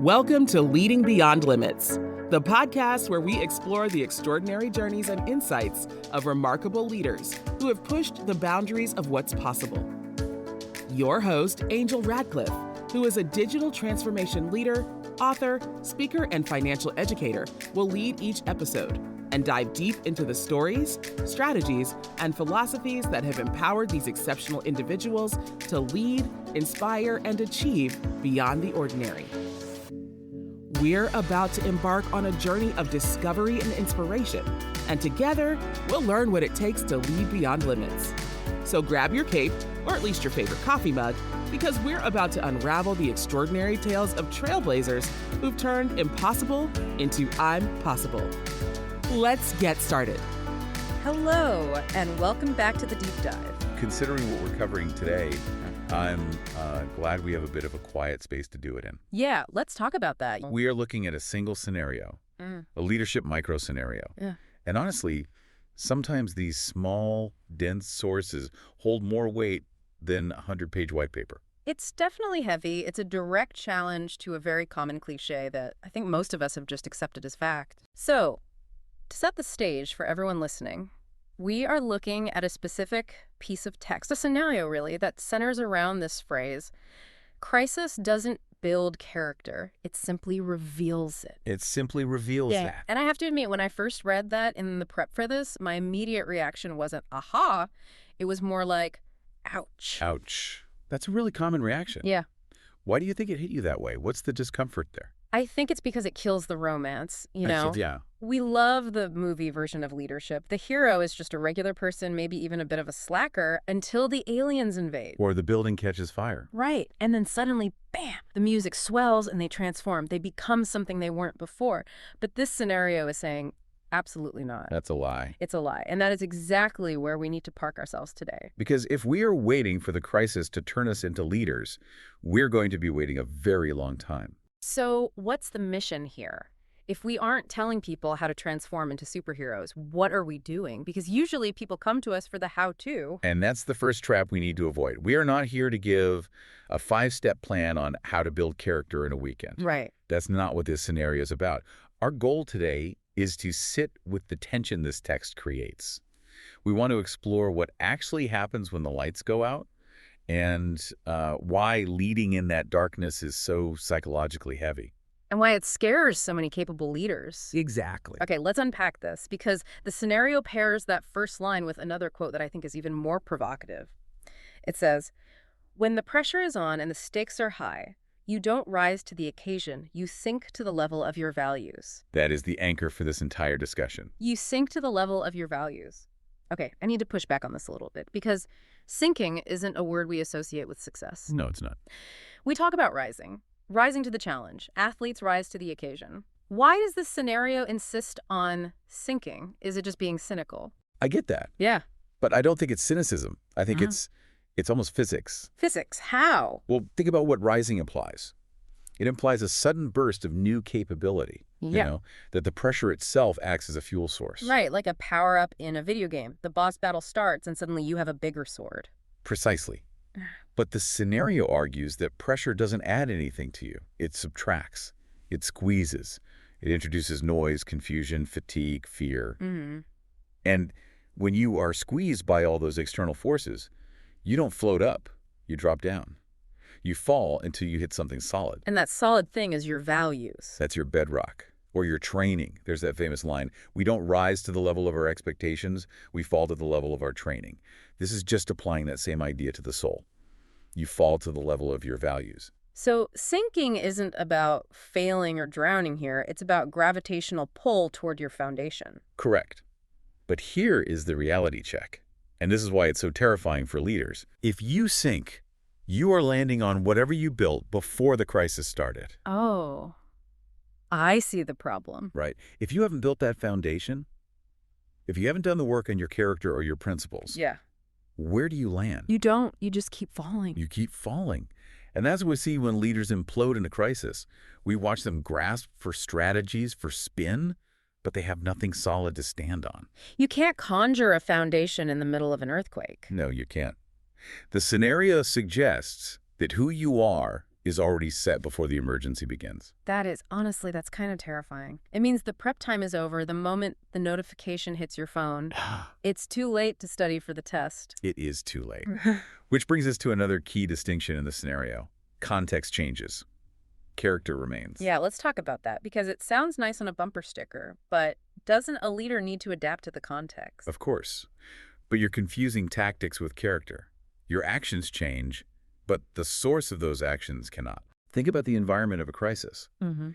Welcome to Leading Beyond Limits, the podcast where we explore the extraordinary journeys and insights of remarkable leaders who have pushed the boundaries of what's possible. Your host, Angel Radcliffe, who is a digital transformation leader, author, speaker, and financial educator, will lead each episode and dive deep into the stories, strategies, and philosophies that have empowered these exceptional individuals to lead, inspire, and achieve beyond the ordinary. We're about to embark on a journey of discovery and inspiration, and together, we'll learn what it takes to lead beyond limits. So grab your cape, or at least your favorite coffee mug, because we're about to unravel the extraordinary tales of trailblazers who've turned impossible into I'm possible. Let's get started. Hello, and welcome back to the Deep Dive. Considering what we're covering today, I'm glad we have a bit of a quiet space to do it in. Yeah, let's talk about that. We are looking at a single scenario, a leadership micro scenario. Yeah. And honestly, sometimes these small, dense sources hold more weight than a 100-page white paper. It's definitely heavy. It's a direct challenge to a very common cliche that I think most of us have just accepted as fact. So, to set the stage for everyone listening, we are looking at a specific piece of text, a scenario really, that centers around this phrase. Crisis doesn't build character, it simply reveals it. It simply reveals that. And I have to admit, when I first read that in the prep for this, my immediate reaction wasn't, aha. It was more like, ouch. Ouch. That's a really common reaction. Yeah. Why do you think it hit you that way? What's the discomfort there? I think it's because it kills the romance, you know? Yeah. We love the movie version of leadership. The hero is just a regular person, maybe even a bit of a slacker, until the aliens invade. Or the building catches fire. Right. And then suddenly, bam, the music swells and they transform. They become something they weren't before. But this scenario is saying, absolutely not. That's a lie. It's a lie. And that is exactly where we need to park ourselves today. Because if we are waiting for the crisis to turn us into leaders, we're going to be waiting a very long time. So what's the mission here? If we aren't telling people how to transform into superheroes, what are we doing? Because usually people come to us for the how-to. And that's the first trap we need to avoid. We are not here to give a 5-step plan on how to build character in a weekend. Right. That's not what this scenario is about. Our goal today is to sit with the tension this text creates. We want to explore what actually happens when the lights go out, and why leading in that darkness is so psychologically heavy. And why it scares so many capable leaders. Exactly. Okay, let's unpack this, because the scenario pairs that first line with another quote that I think is even more provocative. It says, "When the pressure is on and the stakes are high, you don't rise to the occasion, you sink to the level of your values." That is the anchor for this entire discussion. You sink to the level of your values. Okay, I need to push back on this a little bit, because sinking isn't a word we associate with success. No, it's not. We talk about rising to the challenge. Athletes rise to the occasion. Why does this scenario insist on sinking? Is it just being cynical? I get that. Yeah. But I don't think it's cynicism. I think it's almost physics. Physics, how? Well, think about what rising implies. It implies a sudden burst of new capability. Yeah. You know, that the pressure itself acts as a fuel source. Right, like a power-up in a video game. The boss battle starts and suddenly you have a bigger sword. Precisely. But the scenario argues that pressure doesn't add anything to you. It subtracts. It squeezes. It introduces noise, confusion, fatigue, fear. And when you are squeezed by all those external forces, you don't float up. You drop down. You fall until you hit something solid. And that solid thing is your values. That's your bedrock. Or your training. There's that famous line, we don't rise to the level of our expectations, we fall to the level of our training. This is just applying that same idea to the soul. You fall to the level of your values. So sinking isn't about failing or drowning here. It's about gravitational pull toward your foundation. Correct. But here is the reality check. And this is why it's so terrifying for leaders. If you sink, you are landing on whatever you built before the crisis started. Oh, I see the problem. Right. If you haven't built that foundation, if you haven't done the work on your character or your principles, Yeah. where do you land? You don't. You just keep falling. You keep falling. And that's what we see when leaders implode in a crisis. We watch them grasp for strategies, for spin, but they have nothing solid to stand on. You can't conjure a foundation in the middle of an earthquake. No, you can't. The scenario suggests that who you are is already set before the emergency begins. Honestly, that's kind of terrifying. It means the prep time is over the moment the notification hits your phone. It's too late to study for the test. It is too late. Which brings us to another key distinction in the scenario. Context changes. Character remains. Yeah, let's talk about that, because it sounds nice on a bumper sticker, but doesn't a leader need to adapt to the context? Of course. But you're confusing tactics with character. Your actions change, but the source of those actions cannot. Think about the environment of a crisis.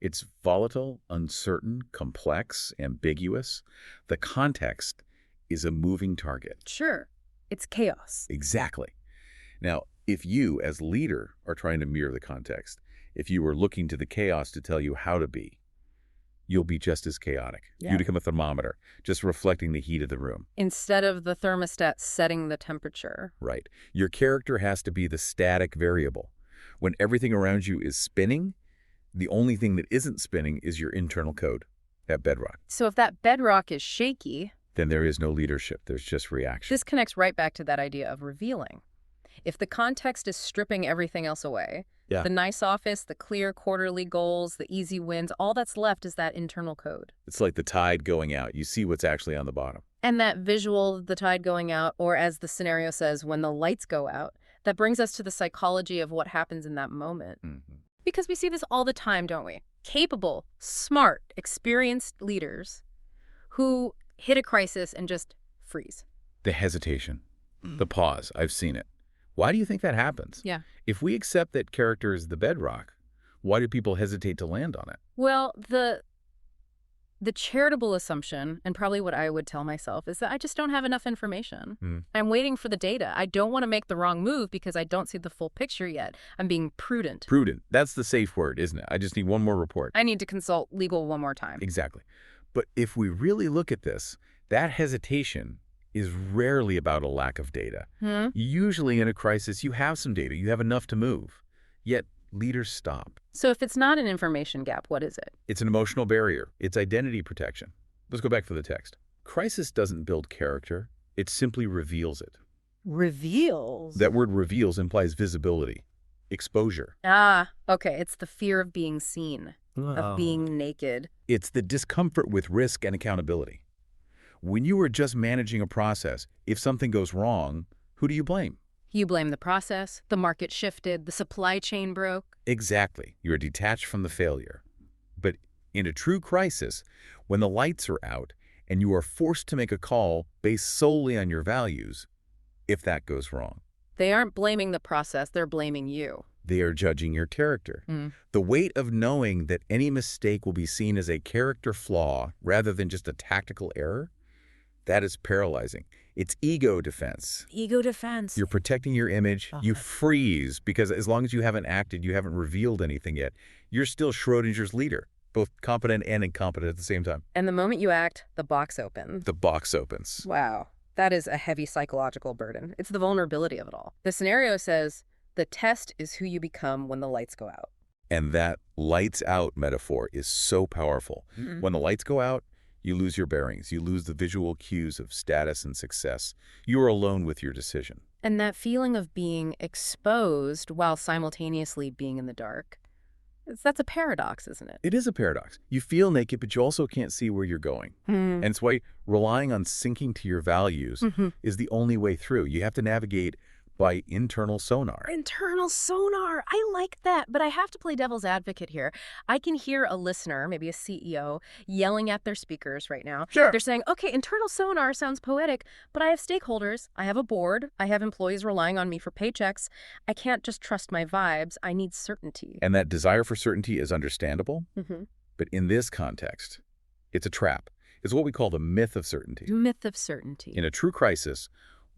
It's volatile, uncertain, complex, ambiguous. The context is a moving target. Sure, it's chaos. Exactly. Now, if you, as leader, are trying to mirror the context, if you are looking to the chaos to tell you how to be, you'll be just as chaotic. Yeah. You become a thermometer, just reflecting the heat of the room. Instead of the thermostat setting the temperature. Right. Your character has to be the static variable. When everything around you is spinning, the only thing that isn't spinning is your internal code, that bedrock. So if that bedrock is shaky, Then there is no leadership. There's just reaction. this connects right back to that idea of revealing. If the context is stripping everything else away, Yeah. the nice office, the clear quarterly goals, the easy wins, all that's left is that internal code. It's like the tide going out. You see what's actually on the bottom. And that visual of the tide going out, or as the scenario says, when the lights go out, that brings us to the psychology of what happens in that moment. Because we see this all the time, don't we? Capable, smart, experienced leaders who hit a crisis and just freeze. The hesitation, the pause. I've seen it. Why do you think that happens? Yeah. If we accept that character is the bedrock, why do people hesitate to land on it? Well, the charitable assumption, and probably what I would tell myself, is that I just don't have enough information. I'm waiting for the data. I don't want to make the wrong move because I don't see the full picture yet. I'm being prudent. Prudent. That's the safe word, isn't it? I just need one more report. I need to consult legal one more time. Exactly. But if we really look at this, that hesitation is rarely about a lack of data. Usually in a crisis, you have some data. You have enough to move. Yet leaders stop. So if it's not an information gap, what is it? It's an emotional barrier. It's identity protection. Let's go back to the text. Crisis doesn't build character. It simply reveals it. Reveals? That word reveals implies visibility, exposure. Ah, okay. It's the fear of being seen, of being naked. It's the discomfort with risk and accountability. When you are just managing a process, if something goes wrong, who do you blame? You blame the process, the market shifted, the supply chain broke. Exactly. You're detached from the failure. But in a true crisis, when the lights are out and you are forced to make a call based solely on your values, if that goes wrong, They aren't blaming the process, they're blaming you. they are judging your character. The weight of knowing that any mistake will be seen as a character flaw rather than just a tactical error, that is paralyzing. It's ego defense. Ego defense. You're protecting your image. You freeze because as long as you haven't acted, you haven't revealed anything yet. You're still Schrodinger's leader, both competent and incompetent at the same time. And the moment you act, the box opens. The box opens. Wow. That is a heavy psychological burden. It's the vulnerability of it all. The scenario says, the test is who you become when the lights go out. And that lights out metaphor is so powerful. When the lights go out, you lose your bearings. You lose the visual cues of status and success. You are alone with your decision. And that feeling of being exposed while simultaneously being in the dark, that's a paradox, isn't it? It is a paradox. You feel naked, but you also can't see where you're going. And it's why relying on syncing to your values is the only way through. You have to navigate by internal sonar. Internal sonar. I like that, but I have to play devil's advocate here. I can hear a listener, maybe a CEO, yelling at their speakers right now. Sure. They're saying, okay, internal sonar sounds poetic, but I have stakeholders. I have a board. I have employees relying on me for paychecks. I can't just trust my vibes. I need certainty. And that desire for certainty is understandable. But in this context, it's a trap. It's what we call the myth of certainty. Myth of certainty. In a true crisis,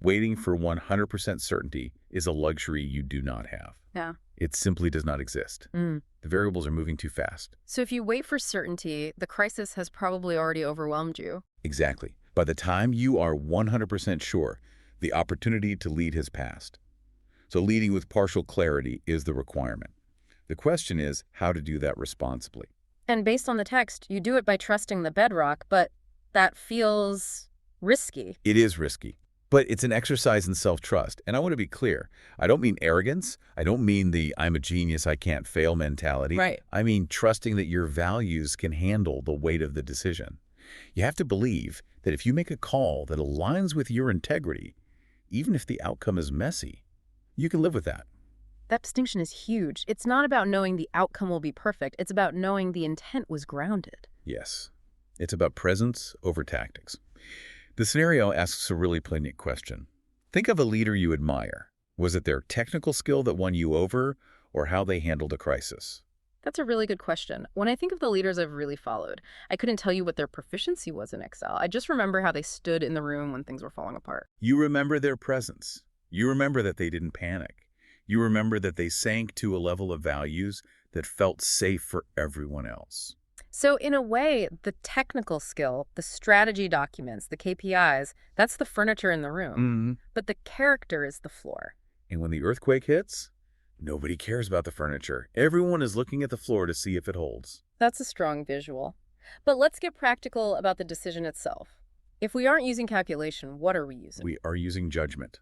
waiting for 100% certainty is a luxury you do not have. Yeah. It simply does not exist. The variables are moving too fast. So if you wait for certainty, the crisis has probably already overwhelmed you. Exactly. By the time you are 100% sure, the opportunity to lead has passed. So leading with partial clarity is the requirement. The question is how to do that responsibly. And based on the text, you do it by trusting the bedrock, but that feels risky. It is risky. But it's an exercise in self-trust. And I want to be clear. I don't mean arrogance. I don't mean the I'm a genius, I can't fail mentality. Right. I mean trusting that your values can handle the weight of the decision. You have to believe that if you make a call that aligns with your integrity, even if the outcome is messy, you can live with that. That distinction is huge. It's not about knowing the outcome will be perfect. It's about knowing the intent was grounded. Yes. It's about presence over tactics. The scenario asks a really poignant question. Think of a leader you admire. Was it their technical skill that won you over, or how they handled a crisis? That's a really good question. When I think of the leaders I've really followed, I couldn't tell you what their proficiency was in Excel. I just remember how they stood in the room when things were falling apart. You remember their presence. You remember that they didn't panic. You remember that they sank to a level of values that felt safe for everyone else. So in a way, the technical skill, the strategy documents, the KPIs, that's the furniture in the room. But the character is the floor. And when the earthquake hits, nobody cares about the furniture. Everyone is looking at the floor to see if it holds. That's a strong visual. But let's get practical about the decision itself. If we aren't using calculation, what are we using? We are using judgment.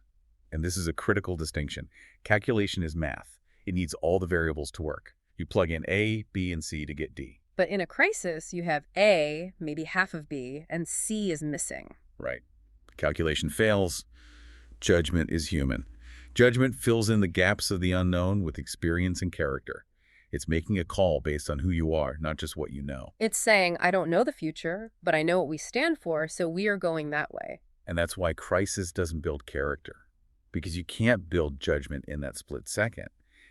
And this is a critical distinction. Calculation is math. It needs all the variables to work. You plug in A, B, and C to get D. But in a crisis, you have A, maybe half of B, and C is missing. Right. Calculation fails. Judgment is human. Judgment fills in the gaps of the unknown with experience and character. It's making a call based on who you are, not just what you know. It's saying, I don't know the future, but I know what we stand for, so we are going that way. And that's why crisis doesn't build character. Because you can't build judgment in that split second.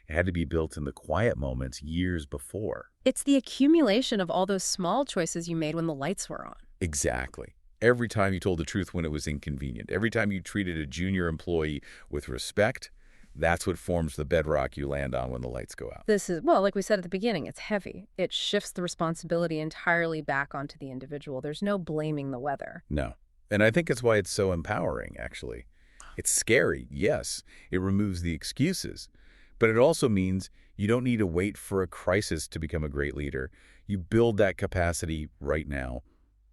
It had to be built in the quiet moments years before. It's the accumulation of all those small choices you made when the lights were on. Exactly. Every time you told the truth when it was inconvenient, every time you treated a junior employee with respect, that's what forms the bedrock you land on when the lights go out. This is, well, like we said at the beginning, it's heavy. It shifts the responsibility entirely back onto the individual. There's no blaming the weather. No. And I think it's why it's so empowering, actually. It's scary, yes. It removes the excuses. But it also means you don't need to wait for a crisis to become a great leader. You build that capacity right now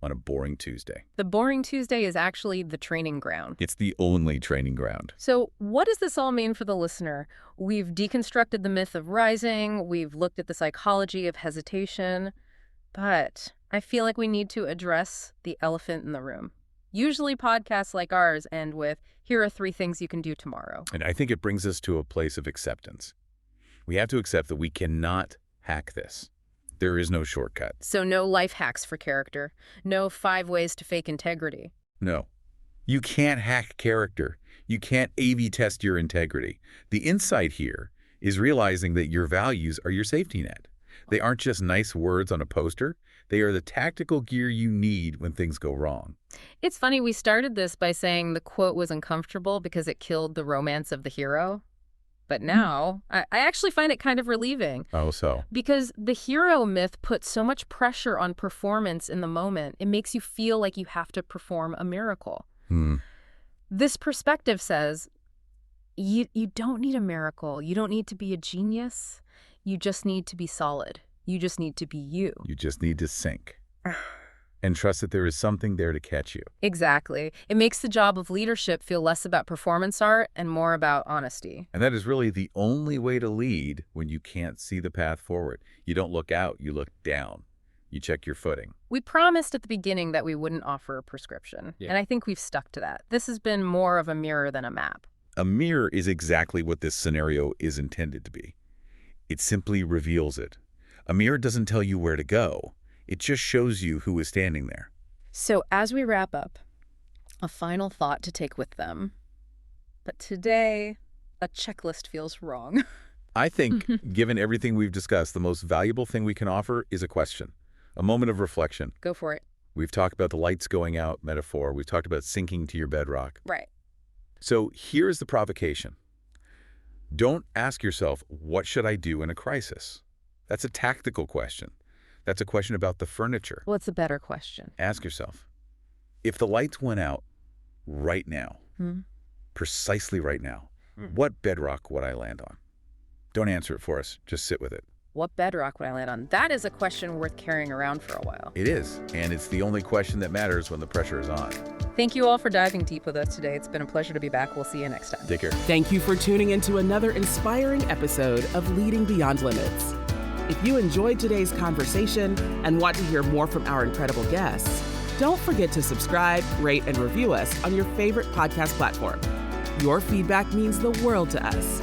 on a boring Tuesday. The boring Tuesday is actually the training ground. It's the only training ground. So what does this all mean for the listener? We've deconstructed the myth of rising. We've looked at the psychology of hesitation. But I feel like we need to address the elephant in the room. Usually podcasts like ours end with, here are 3 things you can do tomorrow. And I think it brings us to a place of acceptance. We have to accept that we cannot hack this. There is no shortcut. So no life hacks for character. No 5 ways to fake integrity. No. You can't hack character. You can't A/B test your integrity. The insight here is realizing that your values are your safety net. They aren't just nice words on a poster. They are the tactical gear you need when things go wrong. It's funny, we started this by saying the quote was uncomfortable because it killed the romance of the hero. But now, I actually find it kind of relieving. Oh, so? Because the hero myth puts so much pressure on performance in the moment, it makes you feel like you have to perform a miracle. This perspective says, you don't need a miracle. You don't need to be a genius. You just need to be solid. You just need to be you. You just need to sink. And trust that there is something there to catch you. Exactly. It makes the job of leadership feel less about performance art and more about honesty. And that is really the only way to lead when you can't see the path forward. You don't look out, you look down. You check your footing. We promised at the beginning that we wouldn't offer a prescription. And I think we've stuck to that. This has been more of a mirror than a map. A mirror is exactly what this scenario is intended to be. It simply reveals it. A mirror doesn't tell you where to go. It just shows you who is standing there. So as we wrap up, a final thought to take with them. But today, a checklist feels wrong. I think, given everything we've discussed, the most valuable thing we can offer is a question, a moment of reflection. Go for it. We've talked about the lights going out metaphor. We've talked about sinking to your bedrock. Right. So here's the provocation. Don't ask yourself, what should I do in a crisis? That's a tactical question. That's a question about the furniture. What's a better question? Ask yourself, if the lights went out right now, precisely right now, what bedrock would I land on? Don't answer it for us. Just sit with it. What bedrock would I land on? That is a question worth carrying around for a while. It is, and it's the only question that matters when the pressure is on. Thank you all for diving deep with us today. It's been a pleasure to be back. We'll see you next time. Take care. Thank you for tuning into another inspiring episode of Leading Beyond Limits. If you enjoyed today's conversation and want to hear more from our incredible guests, don't forget to subscribe, rate, and review us on your favorite podcast platform. Your feedback means the world to us.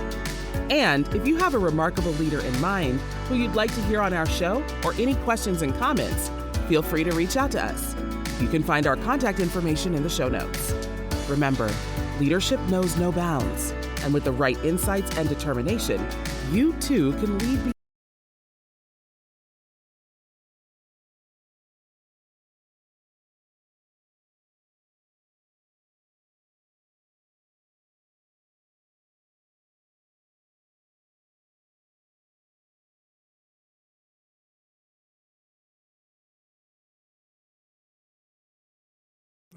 And if you have a remarkable leader in mind who you'd like to hear on our show or any questions and comments, feel free to reach out to us. You can find our contact information in the show notes. Remember, leadership knows no bounds, and with the right insights and determination, you too can lead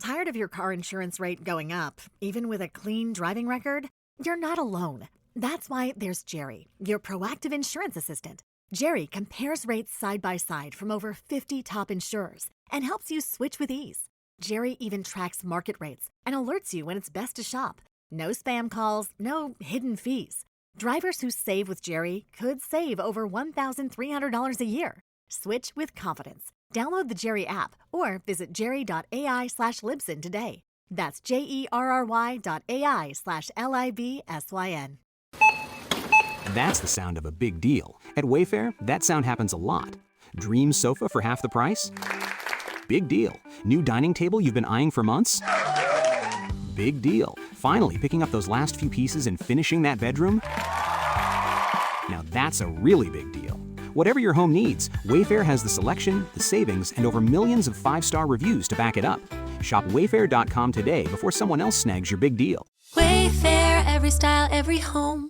Tired of your car insurance rate going up, even with a clean driving record? You're not alone. That's why there's Jerry, your proactive insurance assistant. Jerry compares rates side by side from over 50 top insurers and helps you switch with ease. Jerry even tracks market rates and alerts you when it's best to shop. No spam calls, no hidden fees. Drivers who save with Jerry could save over $1,300 a year. Switch with confidence. Download the Jerry app or visit jerry.ai/Libsyn today. That's JERRY.ai/LIBSYN. That's the sound of a big deal. At Wayfair, that sound happens a lot. Dream sofa for half the price? Big deal. New dining table you've been eyeing for months? Big deal. Finally picking up those last few pieces and finishing that bedroom? Now that's a really big deal. Whatever your home needs, Wayfair has the selection, the savings, and over millions of 5-star reviews to back it up. Shop Wayfair.com today before someone else snags your big deal. Wayfair, every style, every home.